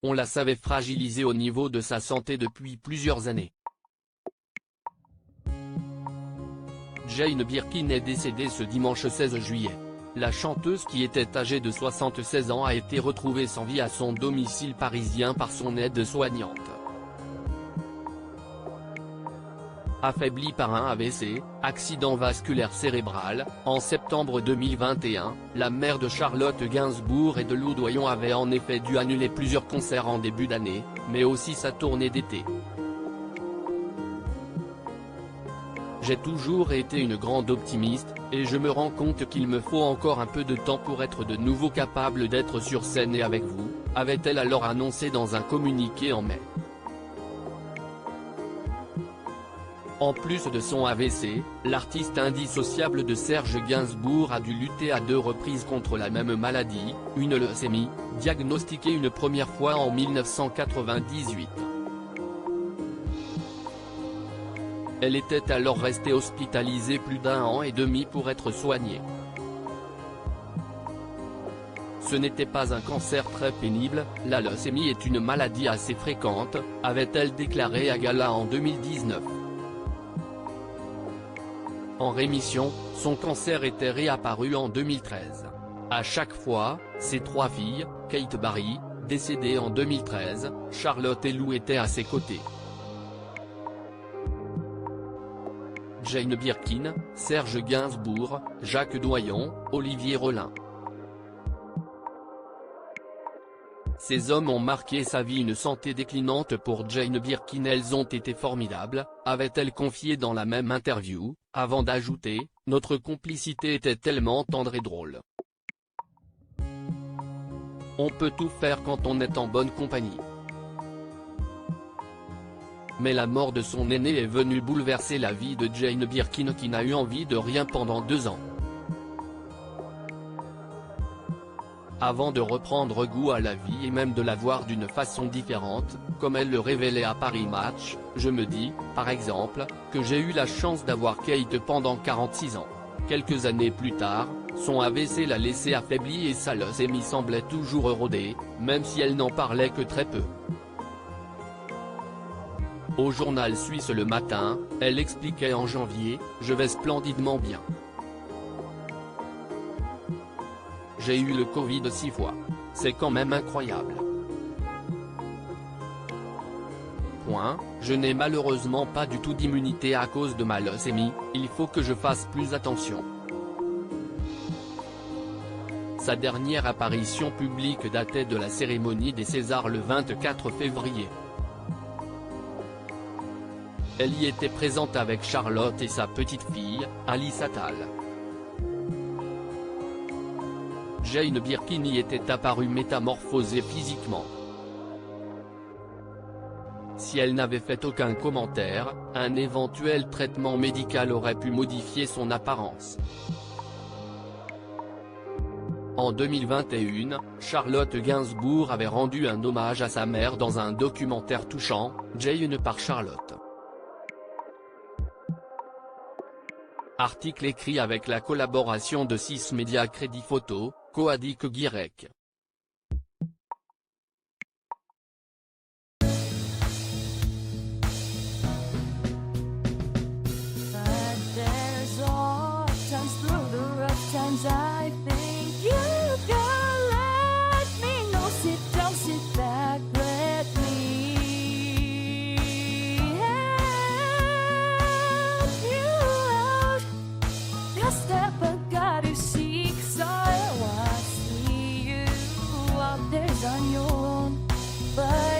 on la savait fragilisée au niveau de sa santé depuis plusieurs années. Jane Birkin est décédée ce dimanche 16 juillet. La chanteuse qui était âgée de 76 ans a été retrouvée sans vie à son domicile parisien par son aide-soignante. Affaiblie par un AVC, accident vasculaire cérébral, en septembre 2021, la mère de Charlotte Gainsbourg et de Lou Doyon avait en effet dû annuler plusieurs concerts en début d'année, mais aussi sa tournée d'été. J'ai toujours été une grande optimiste, et je me rends compte qu'il me faut encore un peu de temps pour être de nouveau capable d'être sur scène et avec vous, avait-elle alors annoncé dans un communiqué en mai. En plus de son AVC, l'artiste indissociable de Serge Gainsbourg a dû lutter à 2 reprises contre la même maladie, une leucémie, diagnostiquée une première fois en 1998. Elle était alors restée hospitalisée plus d'1 an et demi pour être soignée. Ce n'était pas un cancer très pénible, la leucémie est une maladie assez fréquente, avait-elle déclaré à Gala en 2019. En rémission, son cancer était réapparu en 2013. À chaque fois, ses 3 filles, Kate Barry, décédée en 2013, Charlotte et Lou étaient à ses côtés. Jane Birkin, Serge Gainsbourg, Jacques Doyon, Olivier Rollin. Ces hommes ont marqué sa vie. Une santé déclinante pour Jane Birkin. Elles ont été formidables, avait-elle confié dans la même interview, avant d'ajouter, notre complicité était tellement tendre et drôle. On peut tout faire quand on est en bonne compagnie. Mais la mort de son aîné est venue bouleverser la vie de Jane Birkin qui n'a eu envie de rien pendant 2 ans. Avant de reprendre goût à la vie et même de la voir d'une façon différente, comme elle le révélait à Paris Match, je me dis, par exemple, que j'ai eu la chance d'avoir Kate pendant 46 ans. Quelques années plus tard, son AVC l'a laissée affaiblie et sa leucémie semblait toujours rôder, même si elle n'en parlait que très peu. Au journal suisse Le Matin, elle expliquait en janvier, « Je vais splendidement bien. J'ai eu le Covid 6 fois. C'est quand même incroyable. Je n'ai malheureusement pas du tout d'immunité à cause de ma leucémie, il faut que je fasse plus attention. » Sa dernière apparition publique datait de la cérémonie des Césars le 24 février. Elle y était présente avec Charlotte et sa petite fille, Alice Attal. Jane Birkin y était apparue métamorphosée physiquement. Si elle n'avait fait aucun commentaire, un éventuel traitement médical aurait pu modifier son apparence. En 2021, Charlotte Gainsbourg avait rendu un hommage à sa mère dans un documentaire touchant, Jane par Charlotte. Article écrit avec la collaboration de 6 médias Crédit Photo, Coadic Guirec. On your own, but